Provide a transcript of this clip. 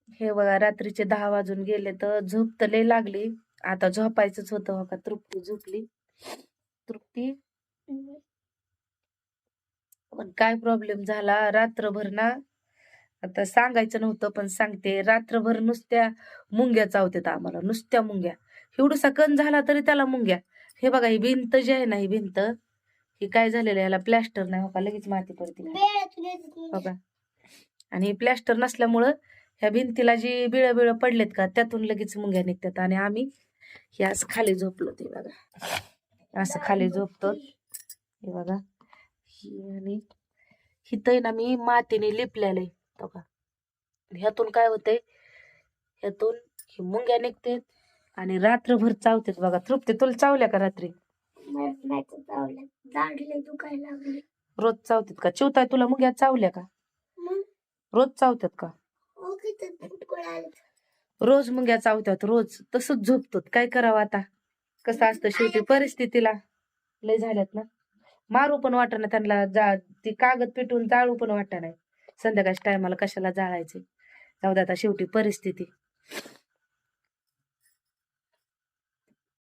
हे बघा रात्रीचे 10 वाजून गेले तर झोप तर लय लागली. आता झोपायचंच होतं बघा. तृप्ती झोपली. तृप्ती पण काय प्रॉब्लेम झाला रात्रभर ना, आता सांगायचं नव्हतं पण सांगते. रात्रभर नुसत्या मुंग्या चावतात आम्हाला, नुसत्या मुंग्या. एवढूसा कण झाला तरी त्याला मुंग्या. हे बघा ही भिंत जी आहे ना, ही भिंत ही काय झालेलं आहे, याला प्लॅस्टर नाही हो का, लगेच माती पडते बघा. आणि प्लॅस्टर नसल्यामुळं ह्या भिंतीला जी बिळं बिळं पडलेत का, त्यातून लगेच मुंग्या निघतात. आणि आम्ही हे असं खाली झोपलो ते बघा, असं खाली झोपतो हे बघा. आणि हिथं ना मी मातीने लिपलेलं आहे बघा. ह्यातून काय होतंय, ह्यातून ही मुंग्या निघते आणि रात्रभर चावतात बघा. तृप्ती तुला चावल्या का रात्री? रोज चावतात का? चिवताय तुला मुंग्या चावल्या का? रोज चावतात का? रोज मुंग्या चावतात रोज. तसंच झोपतो. काय करावं आता? कसं असतं शेवटी परिस्थितीला. लय झाल्यात ना. मारू पण वाटना त्यांना, ती कागद पिटून जाळू पण वाटत नाही. संध्याकाळच्या टायमाला कशाला जाळायचे. जाऊ दे आता शेवटी परिस्थिती.